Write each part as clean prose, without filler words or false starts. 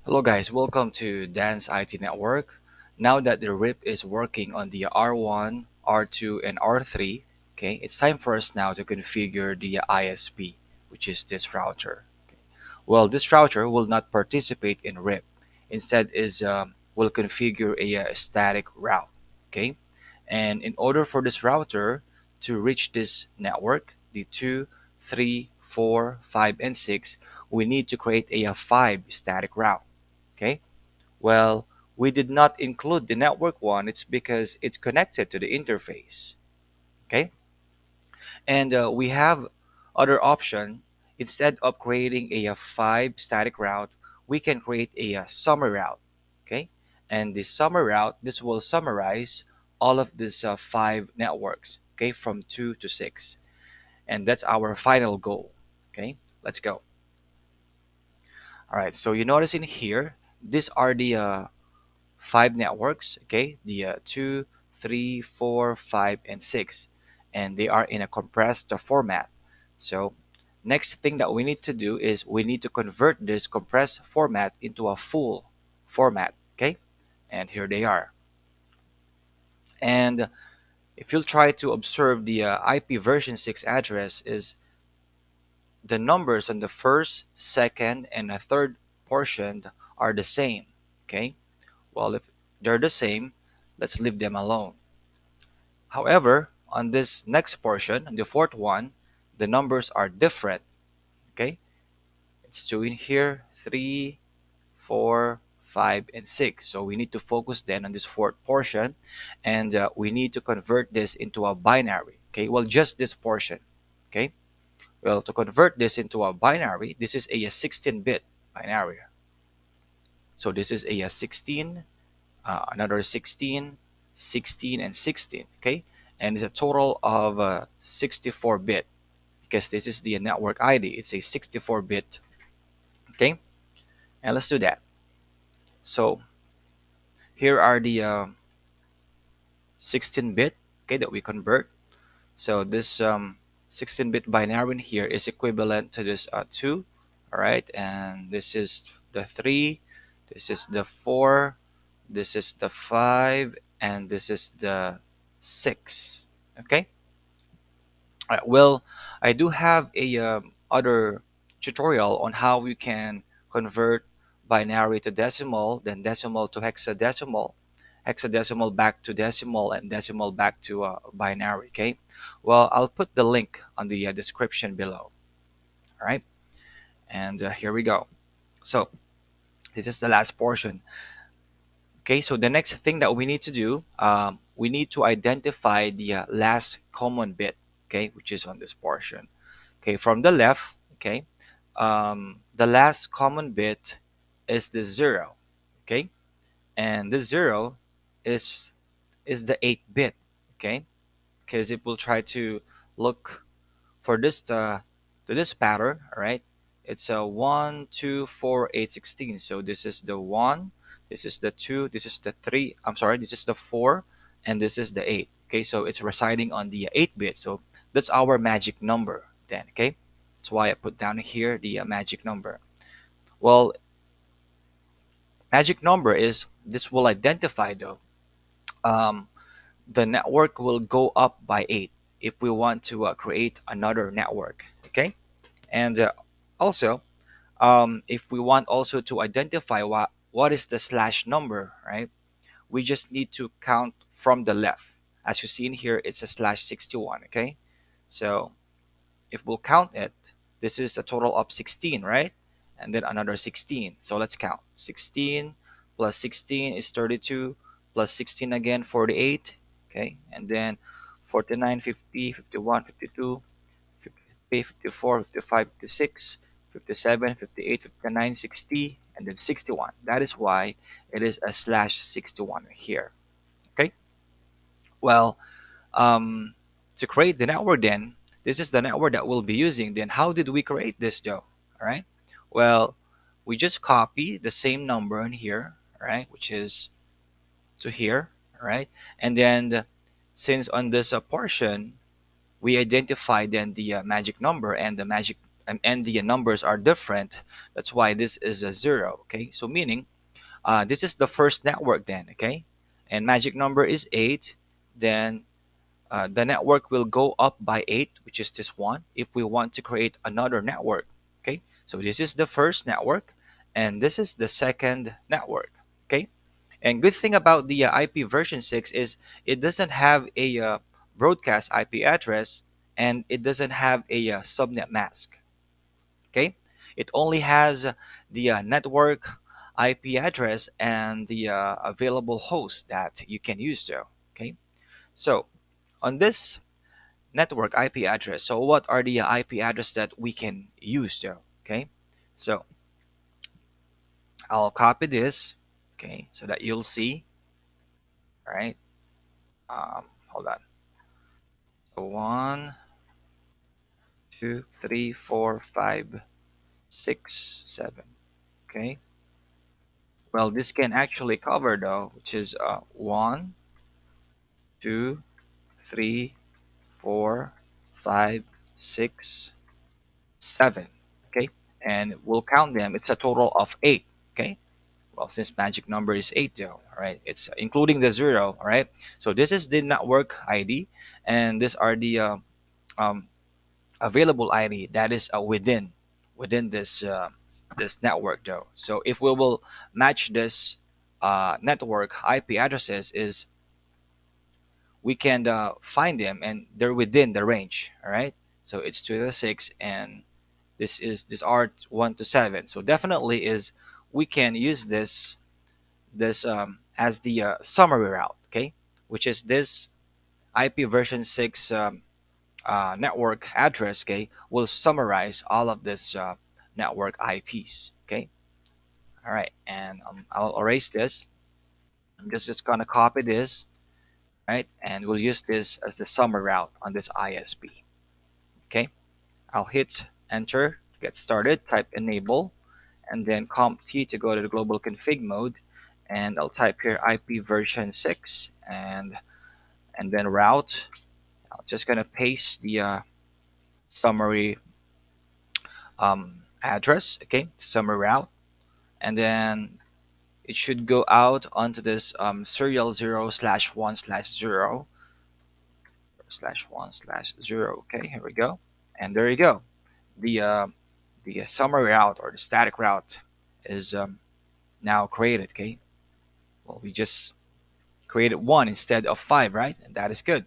Hello guys, welcome to Dan's IT Network. Now that the RIP is working on the R1, R2, and R3, okay, it's time for us now to configure the ISP, which is this router. Well, this router will not participate in RIP. Instead, is will configure a static route. Okay, and in order for this router to reach this network, the 2, 3, 4, 5, and 6, we need to create a 5 static route. Okay, well, we did not include the network one. It's because it's connected to the interface. Okay, and we have other option. Instead of creating a 5 static route, we can create a summary route. Okay, and the summary route, this will summarize all of these 5 networks. Okay, from 2 to 6, and that's our final goal. Okay, let's go. All right, so you notice in here, these are the 5 networks, okay, the 2, 3, 4, 5, and 6, and they are in a compressed format. So next thing that we need to do is we need to convert this compressed format into a full format. Okay, and here they are. And if you'll try to observe the IP version 6 address, is the numbers on the first, second, and the third portion are the same. Okay, well, if they're the same, let's leave them alone. However, on this next portion, the fourth one, the numbers are different. Okay, it's two in here, three, four, five, and six. So we need to focus then on this fourth portion, and we need to convert this into a binary. Okay, well, just this portion. Okay, well, to convert this into a binary, this is a 16-bit binary. So this is a 16, another 16, 16, and 16. Okay, and it's a total of 64-bit because this is the network ID. It's a 64-bit. Okay, and let's do that. So here are the 16-bit, okay, that we convert. So this 16-bit binary in here is equivalent to this 2, all right, and this is the 3, this is the 4, this is the 5, and this is the 6. Okay. Well, I do have a other tutorial on how you can convert binary to decimal, then decimal to hexadecimal, hexadecimal back to decimal, and decimal back to binary. Okay. Well, I'll put the link on the description below. All right. And here we go. So this is the last portion. Okay. So the next thing that we need to do, we need to identify the last common bit. Okay, which is on this portion. Okay, from the left, okay, the last common bit is the 0. Okay, and the 0 is the 8-bit. Okay, because it will try to look for this to this pattern. All right, it's a 1, 2, 4, 8, 16. So this is the 1, this is the 2, this is the 3. I'm sorry, this is the 4, and this is the 8. Okay, so it's residing on the 8-bit. So that's our magic number then. Okay, that's why I put down here the magic number. Well, magic number is this will identify though. Um, the network will go up by 8 if we want to create another network. Okay, and also if we want also to identify what is the slash number, right, we just need to count from the left. As you see in here, it's a slash 61. Okay, so if we'll count it, this is a total of 16, right, and then another 16. So let's count. 16 plus 16 is 32, plus 16 again, 48. Okay, and then 49, 50, 51, 52, 53, 54, 55, 56, 57, 58, 59, 60, and then 61. That is why it is a slash 61 here. Okay. Well, um, to create the network, then this is the network that we'll be using. Then how did we create this, Joe? All right. Well, we just copy the same number in here, all right, which is to here, all right, and then since on this portion we identify then the magic number, and the magic and the numbers are different, that's why this is a zero. Okay, so meaning this is the first network then. Okay, and magic number is 8. Then the network will go up by 8, which is this one, if we want to create another network. Okay, so this is the first network, and this is the second network. Okay, and good thing about the IP version 6 is it doesn't have a broadcast IP address, and it doesn't have a subnet mask. Okay, it only has the network IP address and the available host that you can use though. Okay, so on this network IP address, so what are the IP address that we can use though? Okay, so I'll copy this, okay, so that you'll see. All right, hold on. So 1, 2, 3, 4, 5, 6, 7. Okay, well, this can actually cover though, which is 1, 2, 3, 4, 5, 6, 7. Okay, and we'll count them. It's a total of 8. Okay, well, since magic number is 8 though, all right, it's including the 0. All right, so this is the network ID, and these are the um, available ID that is within this this network though. So if we will match this network IP addresses, is we can find them and they're within the range. All right, so it's 2 to the 6, and this are 1 to 7. So definitely is we can use this as the summary route. Okay, which is this IP version 6 network address. Okay, will summarize all of this network IPs. Okay, all right, and I'll erase this. I'm just gonna copy this, right, and we'll use this as the summary route on this ISP. Okay, I'll hit enter to get started. Type enable, and then comp T to go to the global config mode, and I'll type here IP version 6, and then route. I'm just gonna paste the summary address. Okay, summary route, and then it should go out onto this serial 0/1/0 /1/0. Okay, here we go, and there you go. The summary route or the static route is now created. Okay, well, we just created one instead of five, right? And that is good.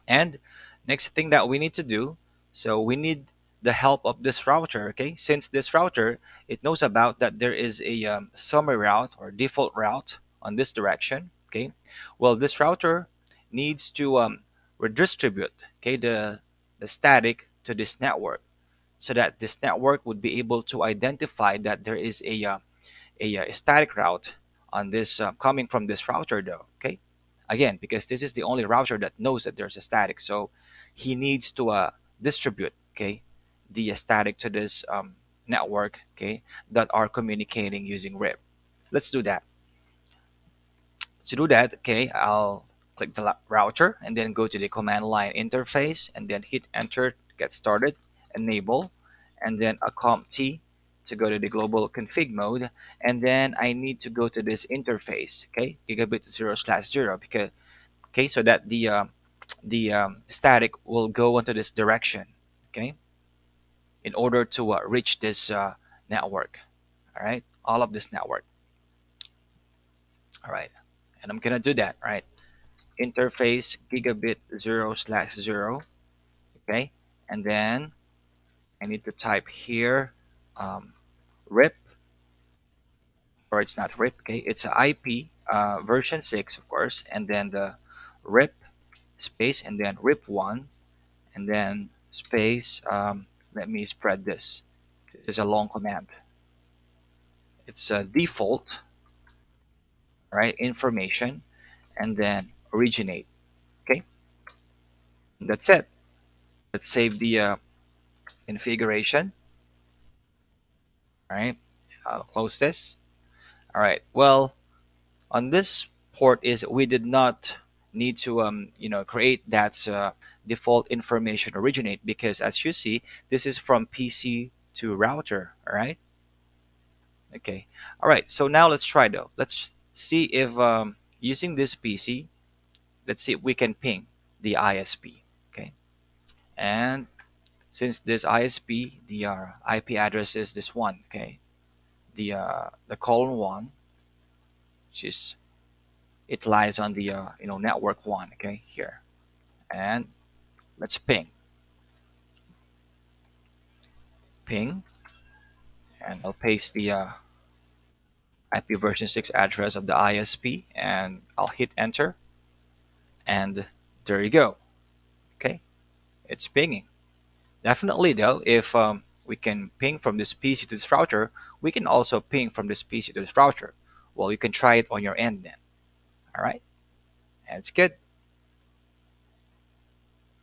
And next thing that we need to do, so we need the help of this router. Okay, since this router, it knows about that there is a summary route or default route on this direction. Okay, well, this router needs to redistribute, okay, the static to this network, so that this network would be able to identify that there is a static route on this coming from this router though. Okay, again, because this is the only router that knows that there's a static, so he needs to distribute, okay, the static to this network, okay, that are communicating using RIP. Let's do that. To do that, okay, I'll click the router and then go to the command line interface and then hit enter to get started, enable, and then a comp T to go to the global config mode, and then I need to go to this interface, okay, gigabit 0/0, because okay, so that the static will go into this direction, okay, in order to reach this network. All right, all of this network. All right, and I'm gonna do that. Right, interface gigabit 0/0. Okay, and then I need to type here rip, or it's not rip. Okay, it's a IP version 6, of course, and then the rip space and then rip1, and then space. Let me spread this. This is a long command. It's a default, right? Information, and then originate. Okay, that's it. Let's save the configuration. All right, I'll close this. All right. Well, on this port is we did not need to create that default information originate, because as you see, this is from PC to router. All right. Okay. All right. So now let's try though. Let's see if using this PC, let's see if we can ping the ISP. Okay. And since this ISP, the IP address is this one. Okay. The column one, which is, it lies on the network one. Okay, here. And let's ping, and I'll paste the IP v6 address of the ISP, and I'll hit enter, and there you go. Okay, it's pinging. Definitely though, if we can ping from this PC to this router, we can also ping from this PC to this router. Well, you can try it on your end then. All right, and it's good.